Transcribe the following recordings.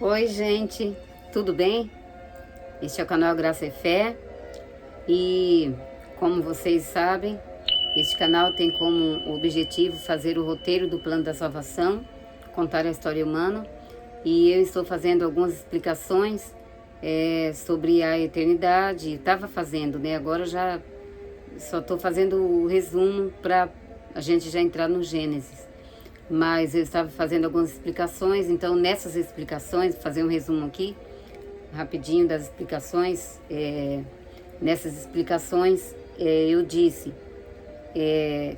Oi, gente, tudo bem? Este é o canal Graça e Fé e, como vocês sabem, este canal tem como objetivo fazer o roteiro do plano da salvação, contar a história humana, e eu estou fazendo algumas explicações sobre a eternidade. Estava fazendo, né? Agora já só estou fazendo o resumo para a gente já entrar no Gênesis. Mas eu estava fazendo algumas explicações, então nessas explicações, vou fazer um resumo aqui, rapidinho das explicações. Nessas explicações eu disse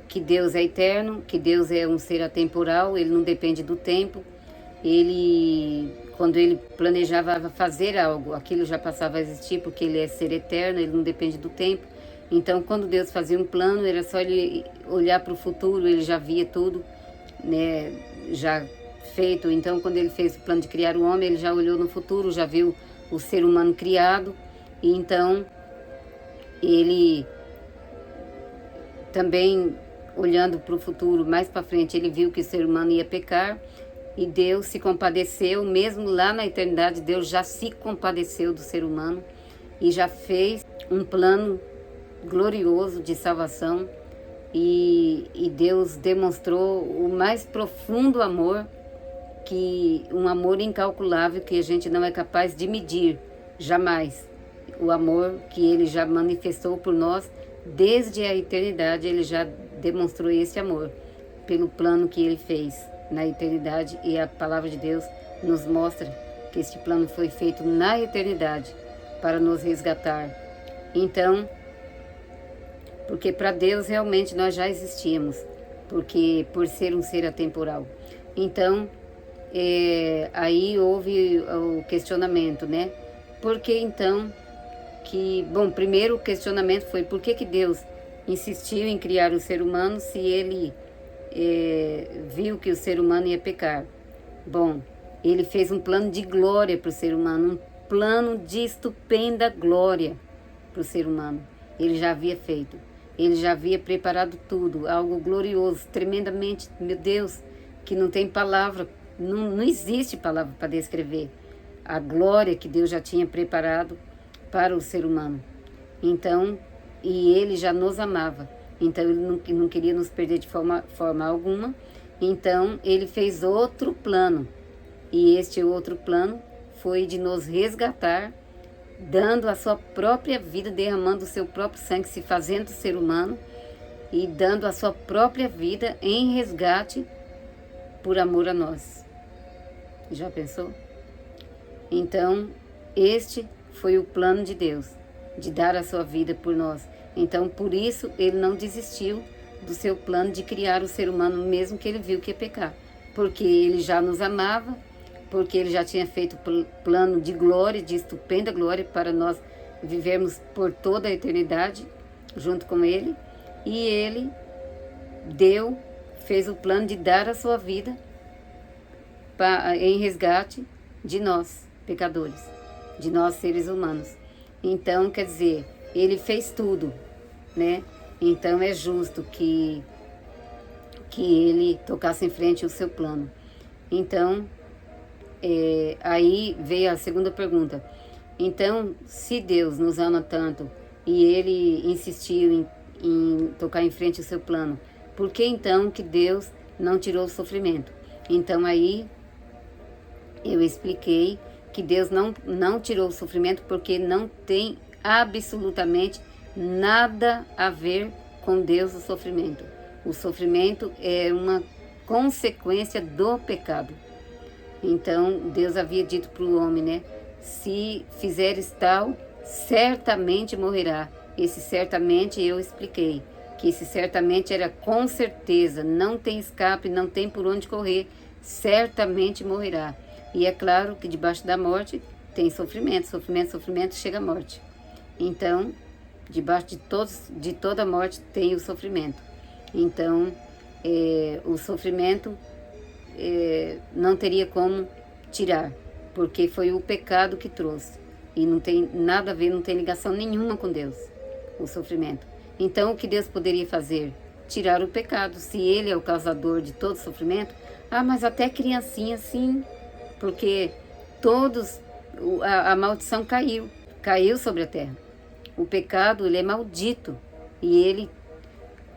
que Deus é eterno, que Deus é um ser atemporal, ele não depende do tempo. Ele, quando ele planejava fazer algo, aquilo já passava a existir porque ele é ser eterno, ele não depende do tempo. Então, quando Deus fazia um plano, era só ele olhar para o futuro, ele já via tudo, né, já feito. Então, quando ele fez o plano de criar o homem, ele já olhou no futuro, já viu o ser humano criado, e então ele também, olhando para o futuro, mais para frente, ele viu que o ser humano ia pecar, e Deus se compadeceu, mesmo lá na eternidade, Deus já se compadeceu do ser humano e já fez um plano glorioso de salvação. E Deus demonstrou o mais profundo amor, um amor incalculável que a gente não é capaz de medir, jamais. O amor que Ele já manifestou por nós, desde a eternidade, Ele já demonstrou esse amor, pelo plano que Ele fez na eternidade, e a palavra de Deus nos mostra que este plano foi feito na eternidade para nos resgatar. Então, porque para Deus realmente nós já existíamos, porque por ser um ser atemporal. Então, aí houve o questionamento, né? Por que então bom, primeiro o questionamento foi por que Deus insistiu em criar o ser humano se ele viu que o ser humano ia pecar? Bom, ele fez um plano de glória para o ser humano, um plano de estupenda glória para o ser humano. Ele já havia feito. Ele já havia preparado tudo, algo glorioso, tremendamente, meu Deus, que não tem palavra, não existe palavra para descrever a glória que Deus já tinha preparado para o ser humano. Então, e Ele já nos amava, então Ele não queria nos perder de forma alguma. Então, Ele fez outro plano, e este outro plano foi de nos resgatar, dando a sua própria vida, derramando o seu próprio sangue, se fazendo ser humano e dando a sua própria vida em resgate por amor a nós. Já pensou? Então, este foi o plano de Deus, de dar a sua vida por nós. Então, por isso, ele não desistiu do seu plano de criar o ser humano, mesmo que ele viu que ia pecar, porque ele já nos amava, porque ele já tinha feito plano de glória, de estupenda glória, para nós vivermos por toda a eternidade junto com ele. E ele fez o plano de dar a sua vida em resgate de nós, pecadores, de nós, seres humanos. Então, quer dizer, ele fez tudo, né? Então é justo que ele tocasse em frente o seu plano. Então, aí veio a segunda pergunta. Então, se Deus nos ama tanto e Ele insistiu em tocar em frente o seu plano, por que então que Deus não tirou o sofrimento? Então aí eu expliquei que Deus não tirou o sofrimento porque não tem absolutamente nada a ver com Deus o sofrimento. O sofrimento é uma consequência do pecado. Então, Deus havia dito para o homem, né? Se fizeres tal, certamente morrerá. Esse certamente eu expliquei, que esse certamente era com certeza, não tem escape, não tem por onde correr, certamente morrerá. E é claro que debaixo da morte tem sofrimento, sofrimento, sofrimento, chega a morte. Então, debaixo de toda morte tem o sofrimento. Então, o sofrimento não teria como tirar, porque foi o pecado que trouxe. E não tem nada a ver, não tem ligação nenhuma com Deus, o sofrimento. Então, o que Deus poderia fazer? Tirar o pecado. Se Ele é o causador de todo sofrimento, mas até criancinha sim, porque todos, a maldição caiu sobre a terra. O pecado, ele é maldito. E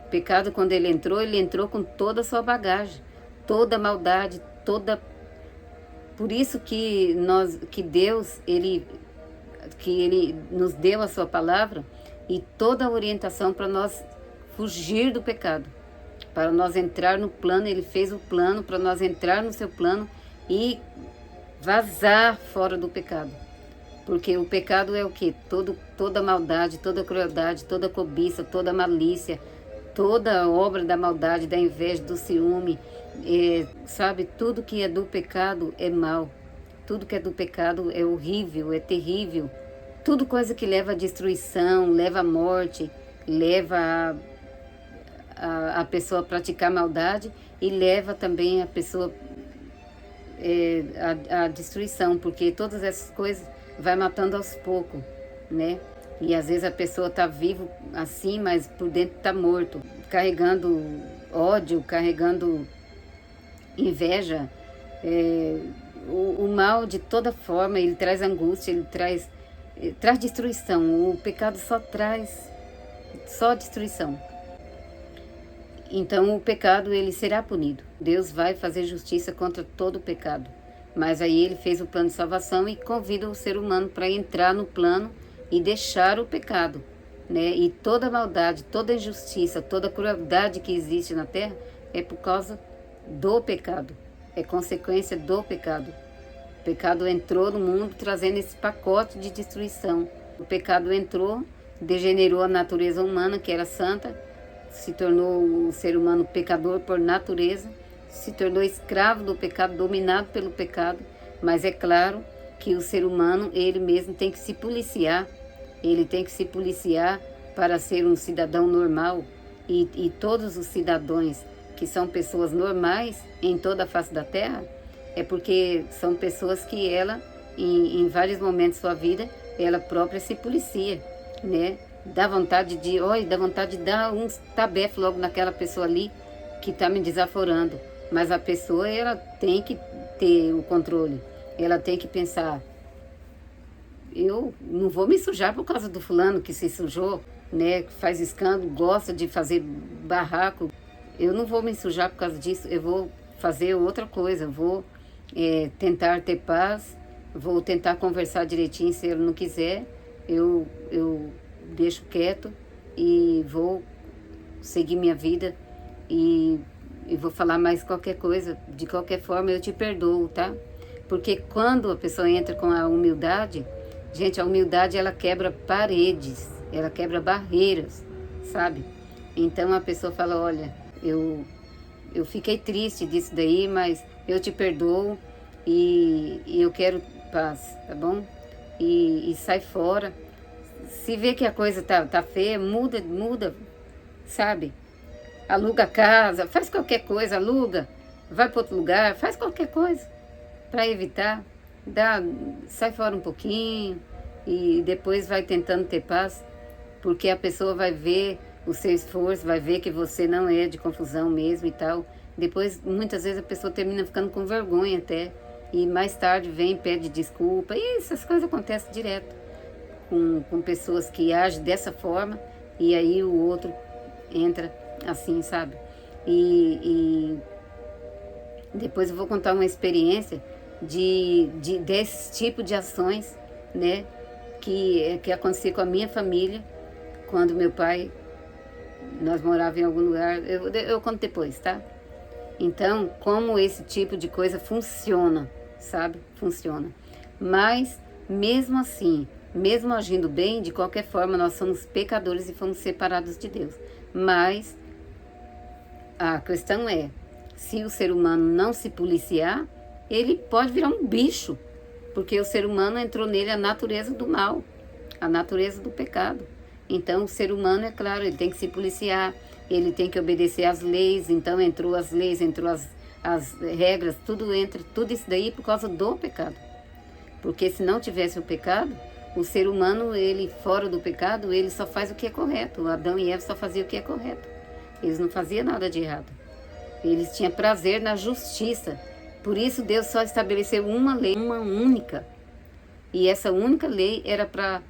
o pecado, quando ele entrou com toda a sua bagagem, toda a maldade, Por isso que Deus, ele nos deu a sua palavra e toda a orientação para nós fugir do pecado, para nós entrar no plano. Ele fez o plano para nós entrar no seu plano e vazar fora do pecado. Porque o pecado é o quê? Toda maldade, toda crueldade, toda cobiça, toda malícia, toda obra da maldade, da inveja, do ciúme, sabe? Tudo que é do pecado é mal. Tudo que é do pecado é horrível, é terrível. Tudo coisa que leva à destruição, leva à morte, leva a pessoa a praticar maldade e leva também a pessoa à destruição, porque todas essas coisas vai matando aos poucos, né? E às vezes a pessoa está viva assim, mas por dentro está morto, carregando ódio, carregando inveja. O mal, de toda forma, ele traz angústia, ele traz destruição. O pecado só traz destruição. Então o pecado, ele será punido. Deus vai fazer justiça contra todo o pecado. Mas aí ele fez o plano de salvação e convida o ser humano para entrar no plano e deixar o pecado, né? E toda maldade, toda injustiça, toda crueldade que existe na terra é por causa do pecado. É consequência do pecado. O pecado entrou no mundo trazendo esse pacote de destruição. O pecado entrou, degenerou a natureza humana, que era santa, se tornou o ser humano pecador por natureza, se tornou escravo do pecado, dominado pelo pecado. Mas é claro que o ser humano, ele mesmo tem que se policiar. Ele tem que se policiar para ser um cidadão normal. E todos os cidadãos que são pessoas normais em toda a face da terra, é porque são pessoas que ela, em vários momentos de sua vida, ela própria se policia, né? Dá vontade de dar uns tabefes logo naquela pessoa ali que está me desaforando. Mas a pessoa, ela tem que ter o controle. Ela tem que pensar, eu não vou me sujar por causa do fulano que se sujou, né? Que faz escândalo, gosta de fazer barraco. Eu não vou me sujar por causa disso. Eu vou fazer outra coisa. Eu vou tentar ter paz. Vou tentar conversar direitinho. Se ele não quiser, eu deixo quieto e vou seguir minha vida e vou falar mais qualquer coisa. De qualquer forma, eu te perdoo, tá? Porque quando a pessoa entra com a humildade, gente, a humildade, ela quebra paredes, ela quebra barreiras, sabe? Então a pessoa fala, olha, eu fiquei triste disso daí, mas eu te perdoo e eu quero paz, tá bom? E sai fora. Se vê que a coisa tá feia, muda, sabe? Aluga a casa, faz qualquer coisa, aluga, vai para outro lugar, faz qualquer coisa para evitar. Sai fora um pouquinho e depois vai tentando ter paz, porque a pessoa vai ver o seu esforço, vai ver que você não é de confusão mesmo e tal. Depois, muitas vezes, a pessoa termina ficando com vergonha até, e mais tarde vem e pede desculpa, e essas coisas acontecem direto com pessoas que agem dessa forma, e aí o outro entra assim, sabe? E depois eu vou contar uma experiência desse tipo de ações, né? Que acontecia com a minha família, quando meu pai, nós morávamos em algum lugar, eu conto depois, tá? Então, como esse tipo de coisa funciona, sabe? Funciona. Mas, mesmo assim, mesmo agindo bem, de qualquer forma, nós somos pecadores e fomos separados de Deus. Mas, a questão é, se o ser humano não se policiar, ele pode virar um bicho, porque o ser humano entrou nele a natureza do mal, a natureza do pecado. Então, o ser humano, é claro, ele tem que se policiar, ele tem que obedecer às leis. Então, entrou as leis, entrou as regras, tudo isso daí por causa do pecado. Porque se não tivesse o pecado, o ser humano, ele fora do pecado, ele só faz o que é correto. Adão e Eva só faziam o que é correto. Eles não faziam nada de errado. Eles tinham prazer na justiça. Por isso Deus só estabeleceu uma lei, uma única. E essa única lei era para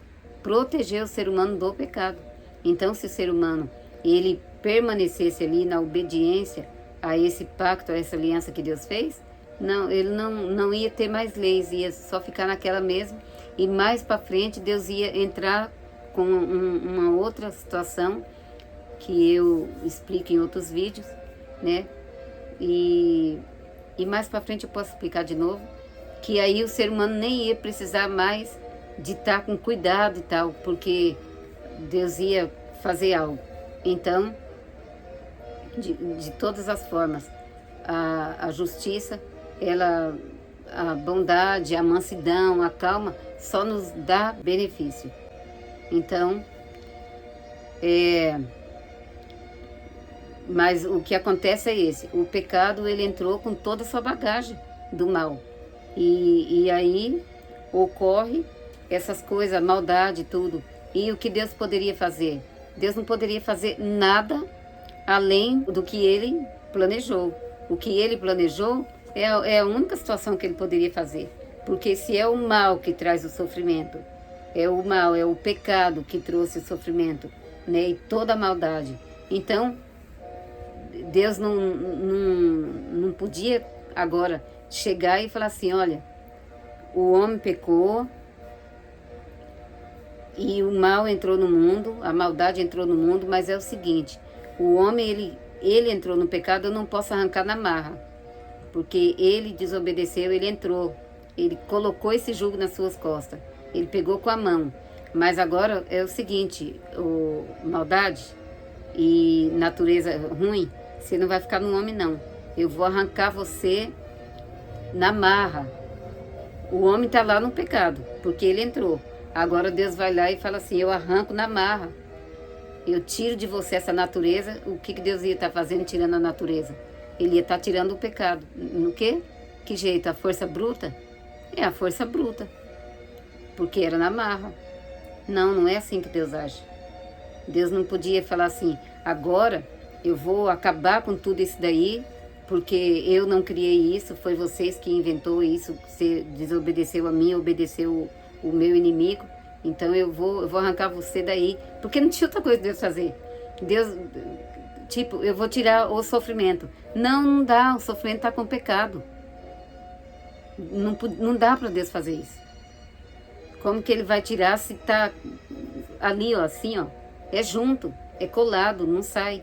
proteger o ser humano do pecado. Então, se o ser humano ele permanecesse ali na obediência a esse pacto, a essa aliança que Deus fez, ele não ia ter mais leis, ia só ficar naquela mesma. E mais para frente Deus ia entrar com uma outra situação que eu explico em outros vídeos, né? E mais para frente eu posso explicar de novo, que aí o ser humano nem ia precisar mais de estar com cuidado e tal, porque Deus ia fazer algo. Então, de todas as formas, a justiça, a bondade, a mansidão, a calma, só nos dá benefício. Então, mas o que acontece é esse: o pecado ele entrou com toda a sua bagagem do mal. E aí ocorre essas coisas, a maldade, tudo. E o que Deus poderia fazer? Deus não poderia fazer nada além do que Ele planejou. O que Ele planejou é a única situação que Ele poderia fazer. Porque se é o mal que traz o sofrimento, é o mal, é o pecado que trouxe o sofrimento, né? E toda a maldade. Então, Deus não podia agora chegar e falar assim: olha, o homem pecou e o mal entrou no mundo, a maldade entrou no mundo, mas é o seguinte: o homem ele entrou no pecado, eu não posso arrancar na marra, porque ele desobedeceu, ele entrou, ele colocou esse jugo nas suas costas, ele pegou com a mão. Mas agora é o seguinte: maldade e natureza ruim, você não vai ficar no homem não. Eu vou arrancar você na marra. O homem está lá no pecado, porque ele entrou. Agora Deus vai lá e fala assim: eu arranco na marra. Eu tiro de você essa natureza. O que Deus ia estar fazendo tirando a natureza? Ele ia estar tirando o pecado. No quê? Que jeito? A força bruta? É a força bruta. Porque era na marra. Não é assim que Deus age. Deus não podia falar assim: agora eu vou acabar com tudo isso daí, porque eu não criei isso, foi vocês que inventou isso, você desobedeceu a mim, obedeceu o meu inimigo, então eu vou arrancar você daí, porque não tinha outra coisa de Deus fazer. Deus, tipo, eu vou tirar o sofrimento. Não dá, o sofrimento está com pecado. Não dá para Deus fazer isso. Como que Ele vai tirar se está ali, ó, assim, ó, é junto, é colado, não sai.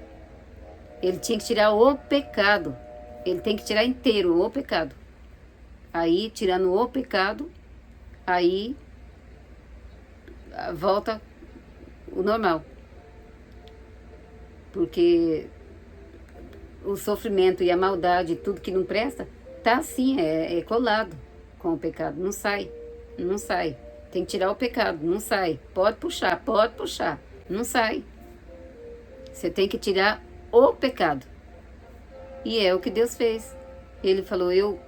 Ele tinha que tirar o pecado. Ele tem que tirar inteiro o pecado. Aí, tirando o pecado, aí volta o normal. Porque o sofrimento e a maldade, tudo que não presta, tá assim, é colado com o pecado. Não sai, não sai. Tem que tirar o pecado, não sai. Pode puxar, não sai. Você tem que tirar o pecado. E é o que Deus fez. Ele falou: eu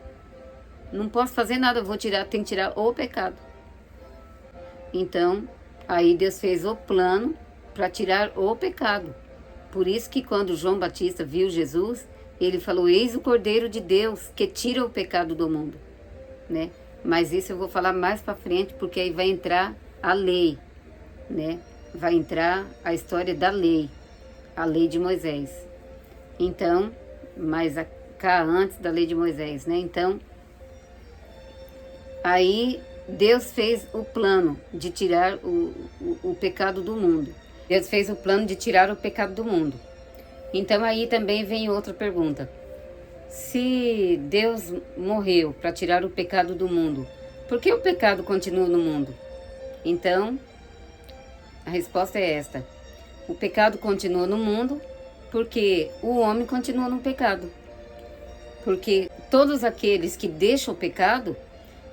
não posso fazer nada, eu vou tirar, tem que tirar o pecado. Então, aí Deus fez o plano para tirar o pecado. Por isso que quando João Batista viu Jesus, ele falou: eis o Cordeiro de Deus que tira o pecado do mundo, né? Mas isso eu vou falar mais para frente, porque aí vai entrar a lei, né? Vai entrar a história da lei, a lei de Moisés. Então, mas cá antes da lei de Moisés, né? Então, aí Deus fez o plano de tirar o pecado do mundo. Deus fez o plano de tirar o pecado do mundo. Então aí também vem outra pergunta. Se Deus morreu para tirar o pecado do mundo, por que o pecado continua no mundo? Então, a resposta é esta: o pecado continua no mundo porque o homem continua no pecado. Porque todos aqueles que deixam o pecado,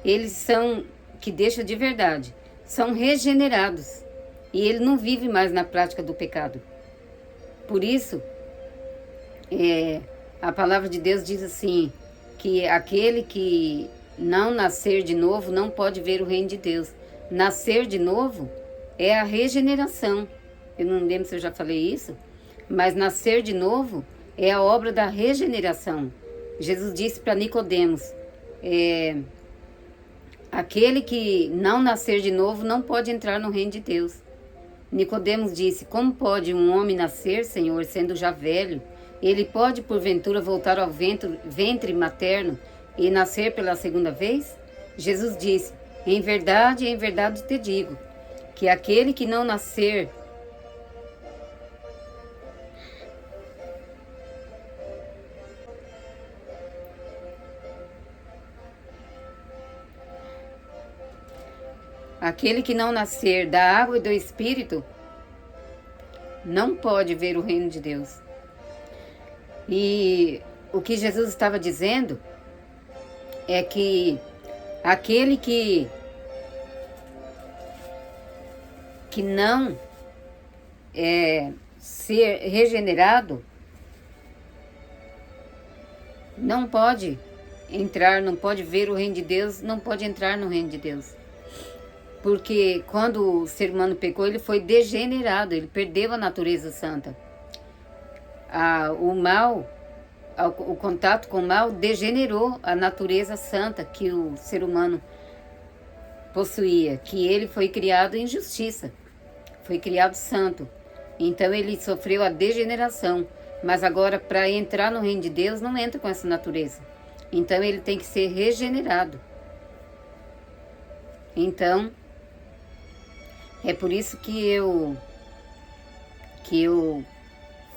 eles são, que deixam de verdade, são regenerados. E ele não vive mais na prática do pecado. Por isso, a palavra de Deus diz assim, que aquele que não nascer de novo não pode ver o reino de Deus. Nascer de novo é a regeneração. Eu não lembro se eu já falei isso, mas nascer de novo é a obra da regeneração. Jesus disse para Nicodemos, aquele que não nascer de novo não pode entrar no reino de Deus. Nicodemos disse, como pode um homem nascer, Senhor, sendo já velho? Ele pode, porventura, voltar ao ventre materno e nascer pela segunda vez? Jesus disse, em verdade te digo, que aquele que não nascer da água e do Espírito não pode ver o reino de Deus. E o que Jesus estava dizendo é que aquele que não ser regenerado não pode entrar, não pode ver o reino de Deus, não pode entrar no reino de Deus. Porque quando o ser humano pecou, ele foi degenerado, ele perdeu a natureza santa. O mal, o contato com o mal degenerou a natureza santa que o ser humano possuía, que ele foi criado em justiça, foi criado santo. Então ele sofreu a degeneração, mas agora para entrar no reino de Deus não entra com essa natureza. Então ele tem que ser regenerado. Então é por isso que eu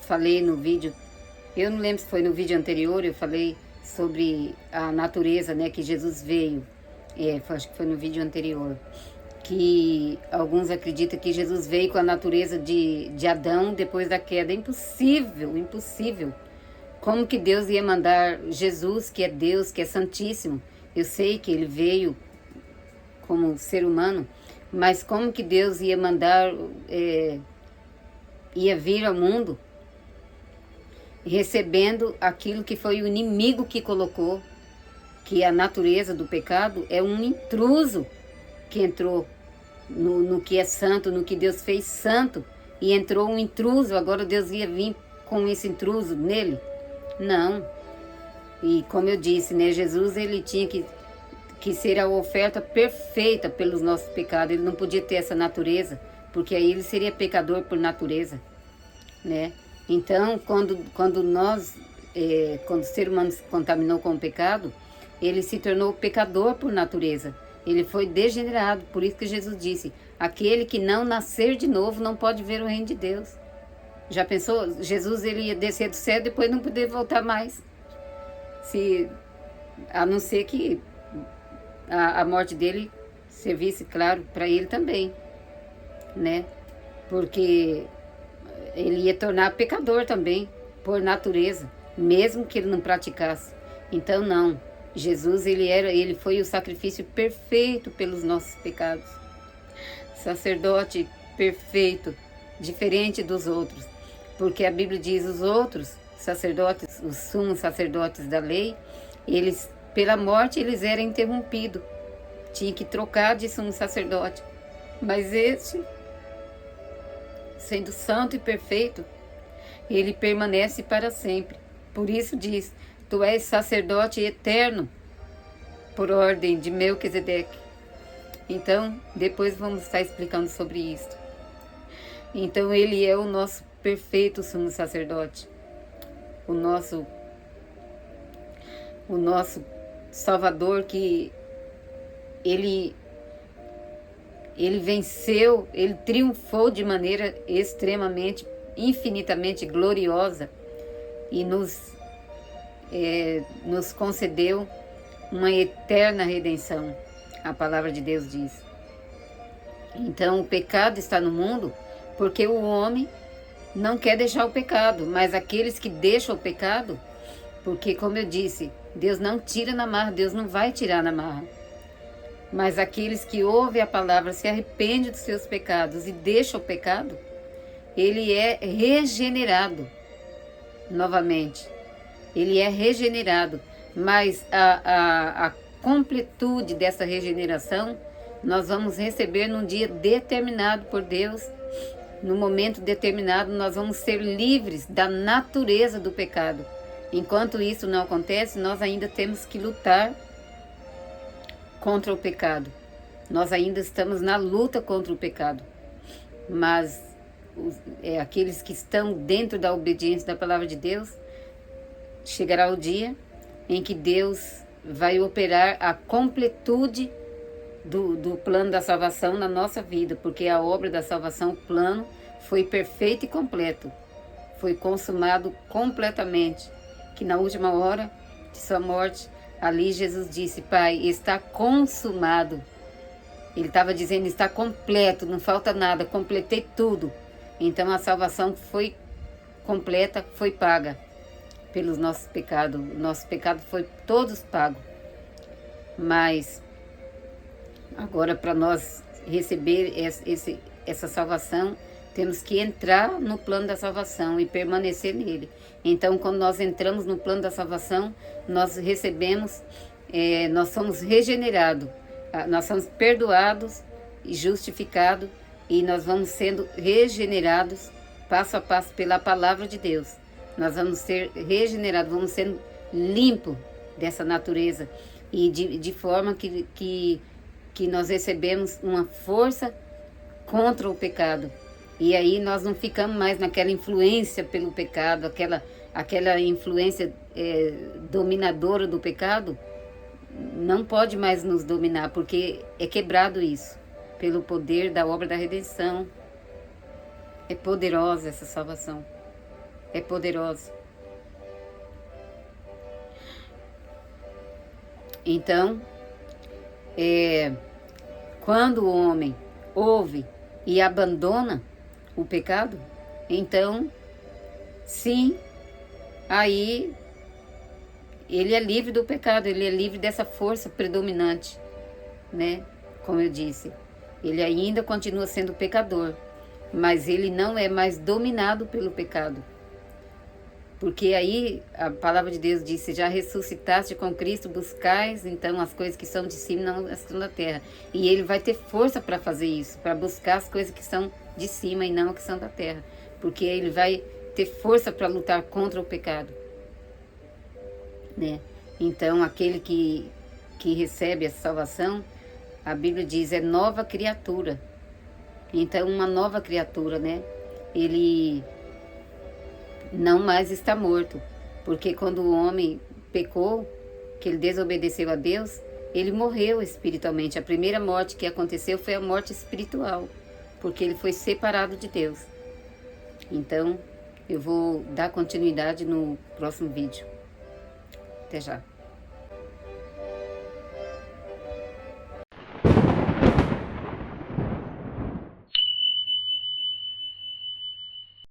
falei no vídeo, eu não lembro se foi no vídeo anterior, eu falei sobre a natureza, né, que Jesus veio, acho que foi no vídeo anterior, que alguns acreditam que Jesus veio com a natureza de Adão depois da queda. Impossível, impossível. Como que Deus ia mandar Jesus, que é Deus, que é santíssimo? Eu sei que ele veio como ser humano, mas como que Deus ia mandar, ia vir ao mundo recebendo aquilo que foi o inimigo que colocou, que a natureza do pecado é um intruso que entrou no que é santo, no que Deus fez santo, e entrou um intruso, agora Deus ia vir com esse intruso nele? Não. E como eu disse, né, Jesus ele tinha que ser a oferta perfeita pelos nossos pecados. Ele não podia ter essa natureza, porque aí ele seria pecador por natureza, né? Então, quando o ser humano se contaminou com o pecado, ele se tornou pecador por natureza. Ele foi degenerado. Por isso que Jesus disse, aquele que não nascer de novo não pode ver o reino de Deus. Já pensou? Jesus ele ia descer do céu e depois não poder voltar mais. A não ser que a morte dele servisse, claro, para ele também, né? Porque ele ia tornar pecador também, por natureza, mesmo que ele não praticasse. Então não, Jesus ele foi o sacrifício perfeito pelos nossos pecados. Sacerdote perfeito, diferente dos outros. Porque a Bíblia diz, os outros sacerdotes, os sumos sacerdotes da lei, eles, pela morte, eles eram interrompidos. Tinha que trocar de sumo sacerdote. Mas este, sendo santo e perfeito, ele permanece para sempre. Por isso diz, tu és sacerdote eterno, por ordem de Melquisedeque. Então, depois vamos estar explicando sobre isso. Então, ele é o nosso perfeito sumo sacerdote. O nosso Salvador, que ele venceu, ele triunfou de maneira extremamente, infinitamente gloriosa e nos concedeu uma eterna redenção. A palavra de Deus diz. Então o pecado está no mundo porque o homem não quer deixar o pecado, mas aqueles que deixam o pecado, porque como eu disse, Deus não tira na marra, Deus não vai tirar na marra. Mas aqueles que ouvem a palavra, se arrependem dos seus pecados e deixam o pecado, ele é regenerado novamente. Ele é regenerado, mas a completude dessa regeneração nós vamos receber num dia determinado por Deus. No momento determinado nós vamos ser livres da natureza do pecado. Enquanto isso não acontece, nós ainda temos que lutar contra o pecado. Nós ainda estamos na luta contra o pecado. Mas aqueles que estão dentro da obediência da palavra de Deus, chegará o dia em que Deus vai operar a completude do plano da salvação na nossa vida, porque a obra da salvação, o plano, foi perfeito e completo. Foi consumado completamente. Que na última hora de sua morte, ali Jesus disse: Pai, está consumado. Ele estava dizendo: está completo, não falta nada, completei tudo. Então a salvação foi completa, foi paga pelos nossos pecados. O nosso pecado foi todos pagos. Mas agora, para nós receber essa salvação, temos que entrar no plano da salvação e permanecer nele. Então, quando nós entramos no plano da salvação, nós recebemos, nós somos regenerados, nós somos perdoados e justificados, e nós vamos sendo regenerados passo a passo pela palavra de Deus. Nós vamos ser regenerados, vamos sendo limpos dessa natureza, e de forma que nós recebemos uma força contra o pecado. E aí nós não ficamos mais naquela influência pelo pecado, aquela influência dominadora do pecado, não pode mais nos dominar, porque é quebrado isso, pelo poder da obra da redenção. É poderosa essa salvação, é poderosa. Então, quando o homem ouve e abandona o pecado, então, sim, aí ele é livre do pecado, ele é livre dessa força predominante, né? Como eu disse, ele ainda continua sendo pecador, mas ele não é mais dominado pelo pecado. Porque aí a palavra de Deus diz: se já ressuscitaste com Cristo, buscais então as coisas que são de cima, não as que são da terra. E ele vai ter força para fazer isso, para buscar as coisas que são de cima e não as que são da terra. Porque ele vai ter força para lutar contra o pecado, né? Então, aquele que recebe essa salvação, a Bíblia diz, é nova criatura. Então, uma nova criatura, né? Ele não mais está morto, porque quando o homem pecou, que ele desobedeceu a Deus, ele morreu espiritualmente. A primeira morte que aconteceu foi a morte espiritual, porque ele foi separado de Deus. Então, eu vou dar continuidade no próximo vídeo. Até já.